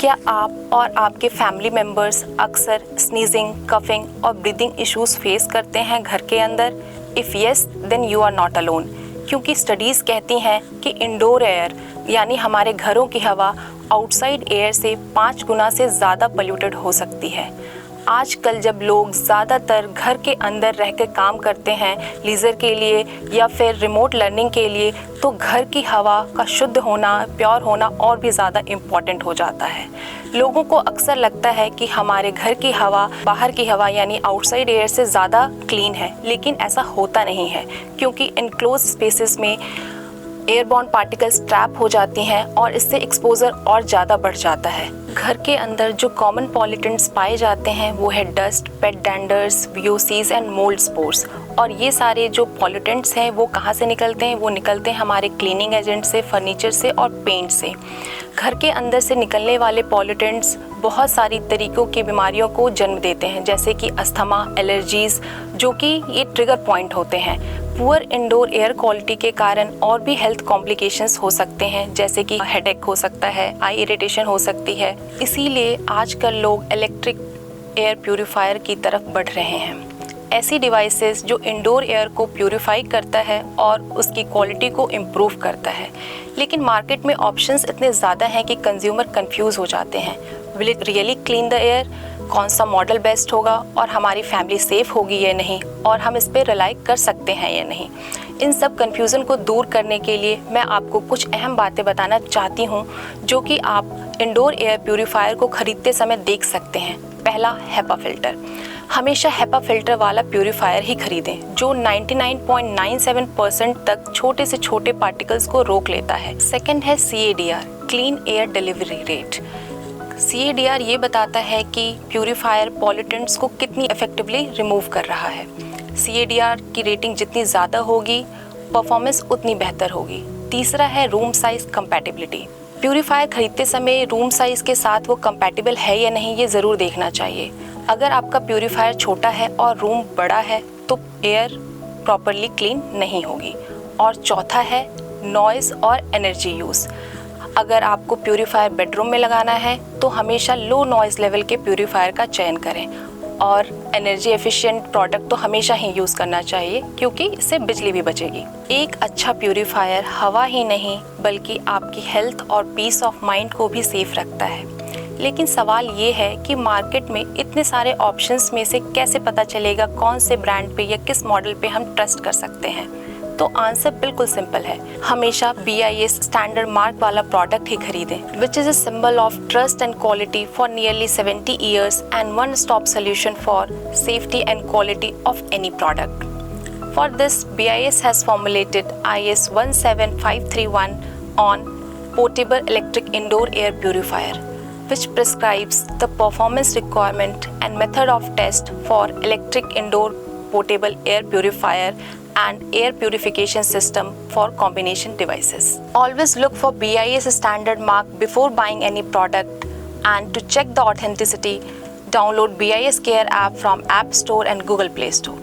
क्या आप और आपके फैमिली मेम्बर्स अक्सर स्नीजिंग, कफिंग और ब्रीदिंग इश्यूज फेस करते हैं घर के अंदर? If yes, then you are not alone, क्योंकि स्टडीज़ कहती हैं कि इंडोर एयर यानी हमारे घरों की हवा आउटसाइड एयर से 5 गुना से ज़्यादा पोल्यूटेड हो सकती है। आजकल जब लोग ज़्यादातर घर के अंदर रहकर काम करते हैं लीज़र के लिए या फिर रिमोट लर्निंग के लिए, तो घर की हवा का शुद्ध होना, प्योर होना और भी ज़्यादा इम्पॉर्टेंट हो जाता है। लोगों को अक्सर लगता है कि हमारे घर की हवा बाहर की हवा यानी आउटसाइड एयर से ज़्यादा क्लीन है, लेकिन ऐसा होता नहीं है, क्योंकि इनक्लोज स्पेसेस में एयरबॉर्न पार्टिकल्स ट्रैप हो जाती हैं और इससे एक्सपोजर और ज़्यादा बढ़ जाता है। घर के अंदर जो कॉमन पॉल्यूटेंट्स पाए जाते हैं वो है dust, pet danders, VOCs and mould spores. और ये सारे जो पॉल्यूटेंट्स हैं वो कहाँ से निकलते हैं? वो निकलते हैं हमारे क्लीनिंग एजेंट से, फर्नीचर से और पेंट से। घर के अंदर से निकलने वाले पॉल्यूटेंट्स बहुत सारी तरीक़ों की बीमारियों को जन्म देते हैं, जैसे कि अस्थमा, एलर्जीज़, जो कि ये ट्रिगर पॉइंट होते हैं। पुअर इंडोर एयर क्वालिटी के कारण और भी हेल्थ कॉम्प्लिकेशंस हो सकते हैं, जैसे कि हेडेक हो सकता है, आई इरिटेशन हो सकती है। इसीलिए आजकल लोग इलेक्ट्रिक एयर प्यूरीफायर की तरफ बढ़ रहे हैं। ऐसी डिवाइसेस जो इंडोर एयर को प्यूरीफाई करता है और उसकी क्वालिटी को इम्प्रूव करता है। लेकिन मार्केट में ऑप्शंस इतने ज़्यादा हैं कि कंज्यूमर कंफ्यूज हो जाते हैं। Will it really clean the air? कौन सा मॉडल बेस्ट होगा और हमारी फैमिली सेफ़ होगी या नहीं, और हम इस पर रिलाई कर सकते हैं या नहीं? इन सब कन्फ्यूज़न को दूर करने के लिए मैं आपको कुछ अहम बातें बताना चाहती हूँ जो कि आप इंडोर एयर प्यूरीफायर को ख़रीदते समय देख सकते हैं। पहला, हेपा फ़िल्टर। हमेशा हेपा फ़िल्टर वाला प्यूरीफायर ही खरीदें जो 99.97% तक छोटे से छोटे पार्टिकल्स को रोक लेता है। सेकंड है CADR, clean air delivery rate. CADR ये बताता है कि प्यूरीफायर पॉल्यूटेंट्स को कितनी इफेक्टिवली रिमूव कर रहा है। CADR की रेटिंग जितनी ज़्यादा होगी, परफॉर्मेंस उतनी बेहतर होगी। तीसरा है रूम साइज़ कंपैटिबिलिटी। प्यूरीफायर खरीदते समय रूम साइज़ के साथ वो कंपैटिबल है या नहीं, ये ज़रूर देखना चाहिए। अगर आपका प्यूरीफायर छोटा है और रूम बड़ा है तो एयर प्रॉपरली क्लीन नहीं होगी। और चौथा है नॉइज़ और एनर्जी यूज़। अगर आपको प्यूरीफायर बेडरूम में लगाना है तो हमेशा लो नॉइज़ लेवल के प्यूरीफायर का चयन करें, और एनर्जी एफिशिएंट प्रोडक्ट तो हमेशा ही यूज़ करना चाहिए, क्योंकि इससे बिजली भी बचेगी। एक अच्छा प्यूरीफायर हवा ही नहीं बल्कि आपकी हेल्थ और पीस ऑफ माइंड को भी सेफ रखता है। लेकिन सवाल ये है कि मार्केट में इतने सारे ऑप्शंस में से कैसे पता चलेगा कौन से ब्रांड पे या किस मॉडल पे हम ट्रस्ट कर सकते हैं? तो आंसर बिल्कुल सिंपल है, हमेशा BIS स्टैंडर्ड मार्क वाला प्रोडक्ट ही खरीदें, which is a symbol of trust and quality for nearly 70 years and one stop solution for safety and quality of any product. For this, BIS has formulated IS 17531 on portable electric indoor air purifier, which prescribes the performance requirement and method of test for electric indoor portable air purifier and air purification system for combination devices. Always look for BIS standard mark before buying any product, and to check the authenticity, download BIS Care app from App Store and Google Play Store.